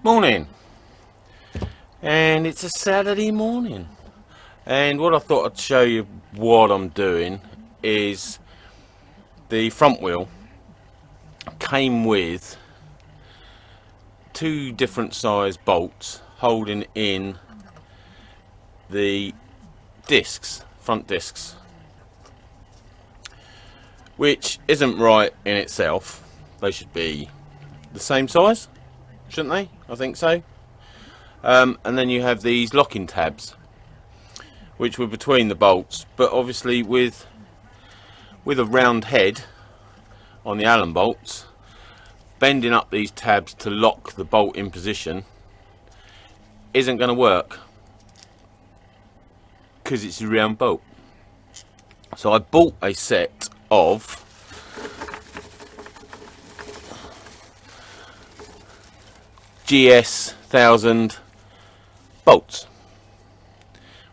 Morning, and it's a Saturday morning, and what I thought I'd show you what I'm doing is the front wheel came with two different size bolts holding in the discs, front discs, which isn't right in itself. They should be the same size, shouldn't they? I think so. And then you have these locking tabs which were between the bolts, but obviously with a round head on the Allen bolts, bending up these tabs to lock the bolt in position isn't going to work because it's a round bolt. So I bought a set of GS1000 bolts,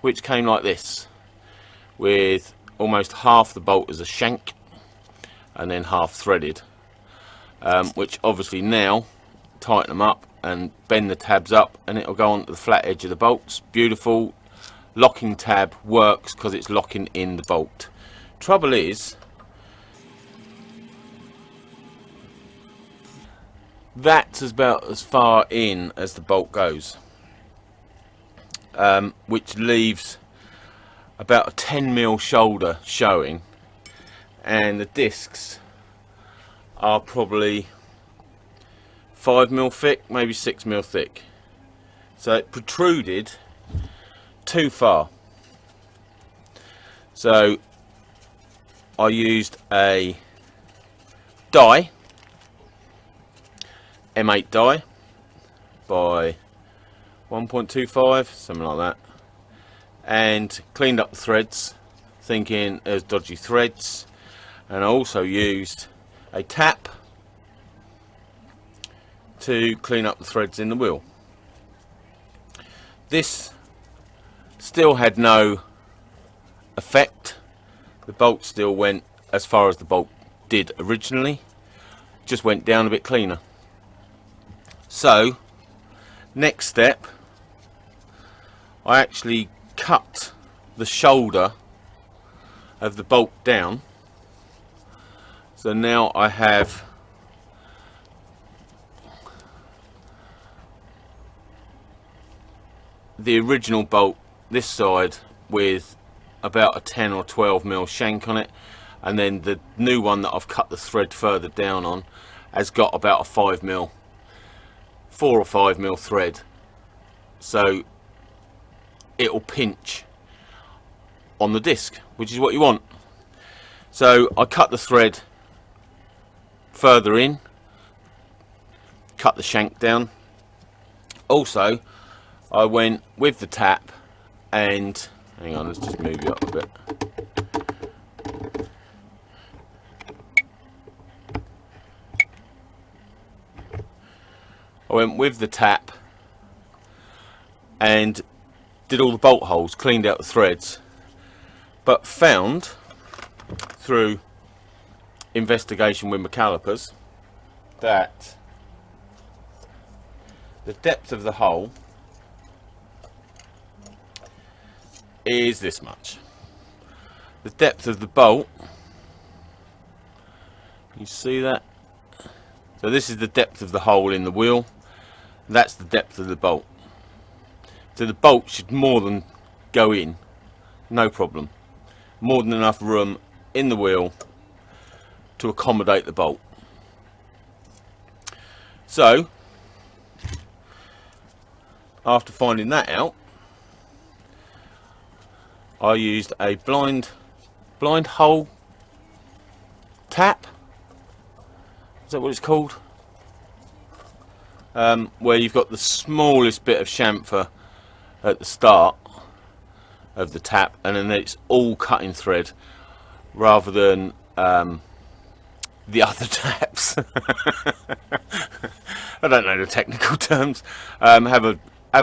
which came like this, with almost half the bolt as a shank and then half threaded, which obviously now tighten them up and bend the tabs up and it'll go onto the flat edge of the bolts. Beautiful. Locking tab works because it's locking in the bolt. Trouble is, that's about as far in as the bolt goes, which leaves about a 10mm shoulder showing, and the discs are probably 5mm thick, maybe 6mm thick. So it protruded too far. So I used a die, M8 die by 1.25, something like that, and cleaned up the threads, thinking there's dodgy threads. And I also used a tap to clean up the threads in the wheel. This still had no effect. The bolt still went as far as the bolt did originally, just went down a bit cleaner. So next step, I actually cut the shoulder of the bolt down. So now I have the original bolt this side with about a 10 or 12mm shank on it, and then the new one that I've cut the thread further down on has got about a 5mm, 4 or 5mm thread, so it'll pinch on the disc, which is what you want. So I cut the thread further in, cut the shank down. Also I went with the tap and, hang on, let's just move you up a bit. I went with the tap and did all the bolt holes, cleaned out the threads, but found through investigation with my calipers that the depth of the hole is this much. The depth of the bolt, you see that? So this is the depth of the hole in the wheel, that's the depth of the bolt. So the bolt should more than go in, no problem. More than enough room in the wheel to accommodate the bolt. So after finding that out, I used a blind hole tap. Is that what it's called? Where you've got the smallest bit of chamfer at the start of the tap, and then it's all cutting thread, rather than the other taps. I don't know the technical terms. Have a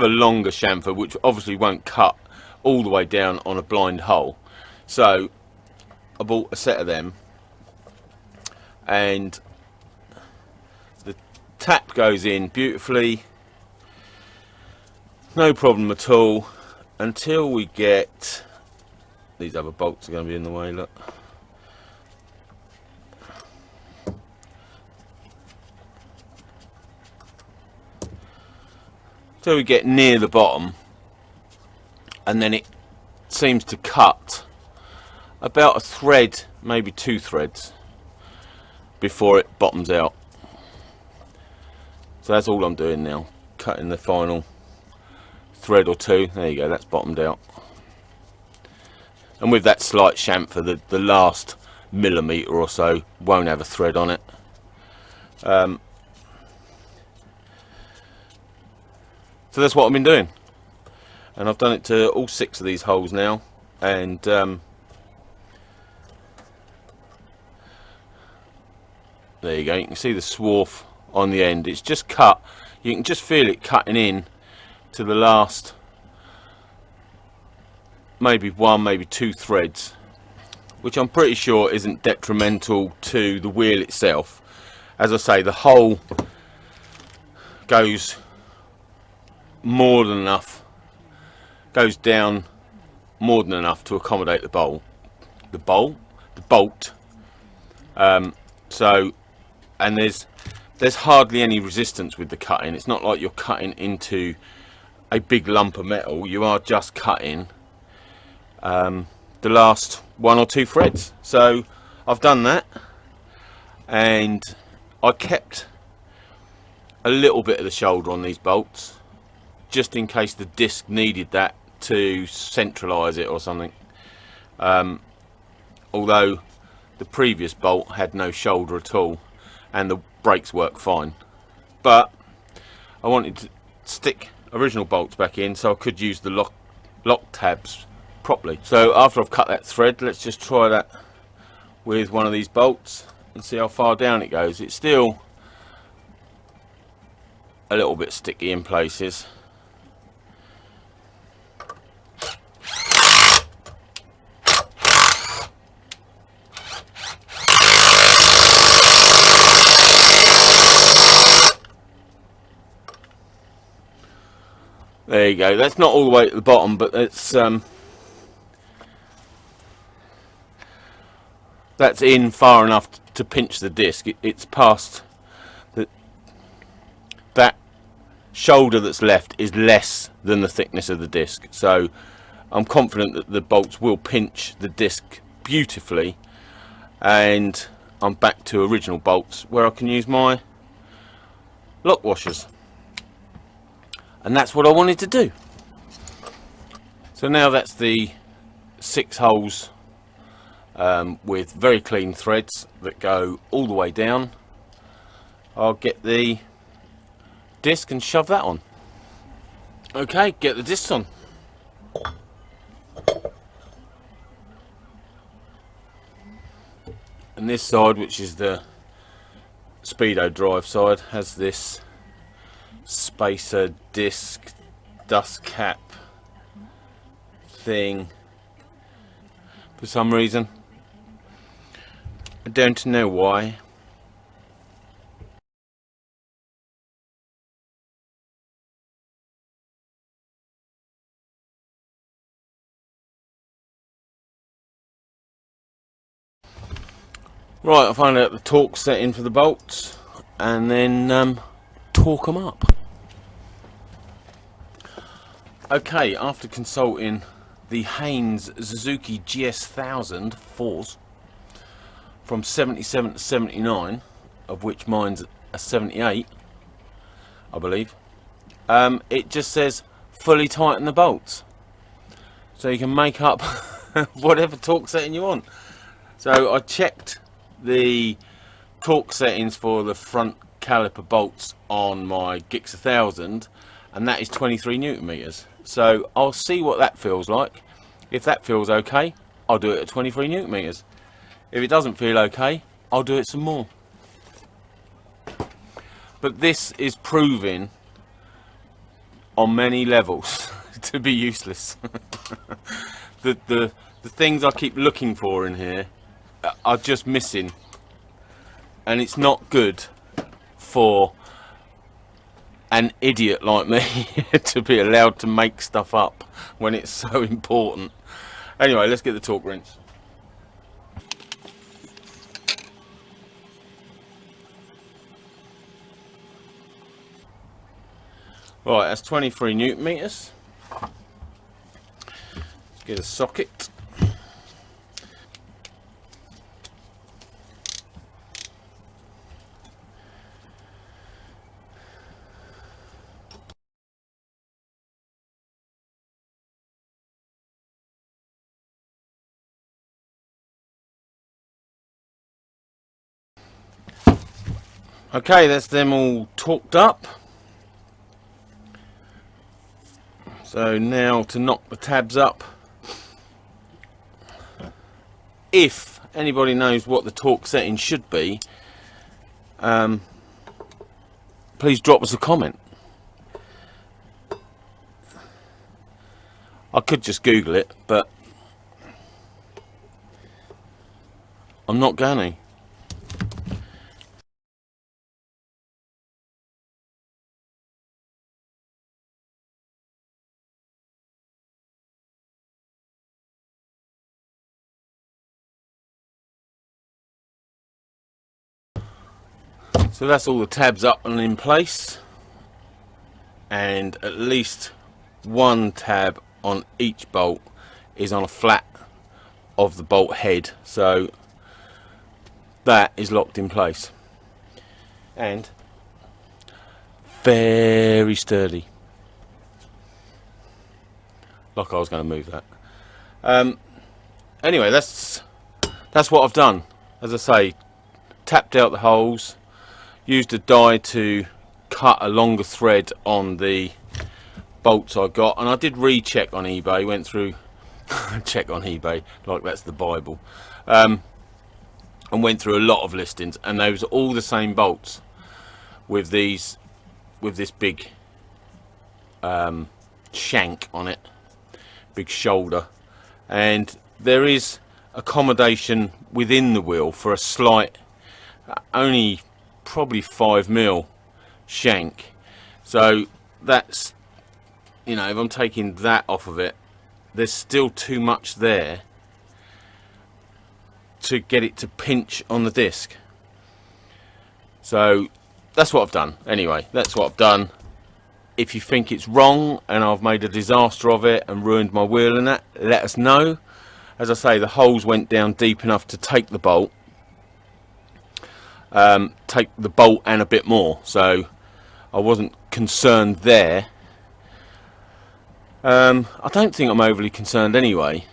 longer chamfer, which obviously won't cut all the way down on a blind hole. So I bought a set of them, and the tap goes in beautifully no problem at all, until we get these other bolts are going to be in the way. Look, till we get near the bottom, and then it seems to cut about a thread, maybe 2 threads, before it bottoms out. So that's all I'm doing now, cutting the final thread or 2. There you go, that's bottomed out. And with that slight chamfer, the last millimetre or so won't have a thread on it. So that's what I've been doing, and I've done it to all 6 of these holes now, and there you go, you can see the swarf on the end. It's just cut, you can just feel it cutting in to the last maybe 1, maybe 2 threads, which I'm pretty sure isn't detrimental to the wheel itself. As I say, the hole goes more than enough, goes down more than enough to accommodate the bolt. So, and there's hardly any resistance with the cutting. It's not like you're cutting into a big lump of metal. You are just cutting the last 1 or 2 threads. So I've done that, and I kept a little bit of the shoulder on these bolts just in case the disc needed that to centralize it or something. Although the previous bolt had no shoulder at all and the brakes work fine, but I wanted to stick original bolts back in so I could use the lock tabs properly. So after I've cut that thread, let's just try that with one of these bolts and see how far down it goes. It's still a little bit sticky in places. There you go, that's not all the way at the bottom, but it's that's in far enough to pinch the disc. It's past that shoulder that's left is less than the thickness of the disc, so I'm confident that the bolts will pinch the disc beautifully, and I'm back to original bolts where I can use my lock washers. And that's what I wanted to do. So now that's the 6 holes with very clean threads that go all the way down. I'll get the disc and shove that on. Okay, get the discs on. And this side, which is the Speedo drive side, has this spacer disc dust cap thing for some reason. I don't know why. Right, I'll find out the torque setting for the bolts and then torque them up. Okay, after consulting the Haynes Suzuki GS1000 4s from 77 to 79, of which mine's a 78, I believe, it just says fully tighten the bolts, so you can make up whatever torque setting you want. So I checked the torque settings for the front caliper bolts on my GS1000, and that is 23 Newton meters. So I'll see what that feels like. If that feels okay, I'll do it at 23 Newton meters. If it doesn't feel okay, I'll do it some more. But this is proving on many levels to be useless. the things I keep looking for in here are just missing, and it's not good for an idiot like me to be allowed to make stuff up when it's so important. Anyway, let's get the torque wrench. Right, that's 23 Newton meters. Let's get a socket. Okay, that's them all torqued up. So now to knock the tabs up. If anybody knows what the torque setting should be, please drop us a comment. I could just Google it, but I'm not going to. So that's all the tabs up and in place, and at least one tab on each bolt is on a flat of the bolt head, so that is locked in place and very sturdy. Like I was going to move that. Anyway, that's what I've done. As I say, tapped out the holes, used a die to cut a longer thread on the bolts I got, and I did recheck on eBay, went through check on eBay like that's the Bible, and went through a lot of listings, and they was all the same bolts with this big shank on it, big shoulder, and there is accommodation within the wheel for a slight, only probably 5mm shank. So that's, you know, if I'm taking that off of it, there's still too much there to get it to pinch on the disc. So that's what I've done. Anyway, that's what I've done. If you think it's wrong and I've made a disaster of it and ruined my wheel and that, let us know. As I say, the holes went down deep enough to take the bolt, and a bit more, so I wasn't concerned there. I don't think I'm overly concerned anyway,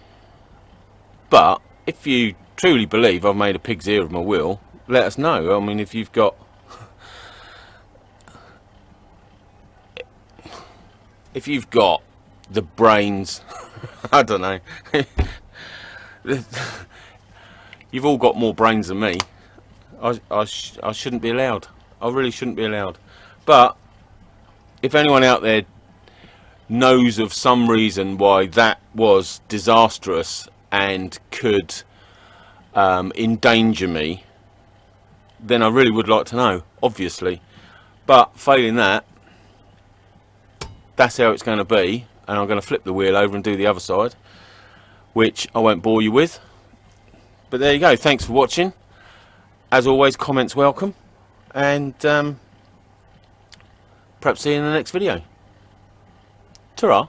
but if you truly believe I've made a pig's ear of my wheel, let us know. I mean, if you've got the brains, I don't know, you've all got more brains than me. I shouldn't be allowed. I really shouldn't be allowed. But if anyone out there knows of some reason why that was disastrous and could endanger me, then I really would like to know, obviously. But failing that, that's how it's going to be, and I'm going to flip the wheel over and do the other side, which I won't bore you with. But there you go. Thanks for watching. As always, comments welcome, and perhaps see you in the next video. Ta-ra.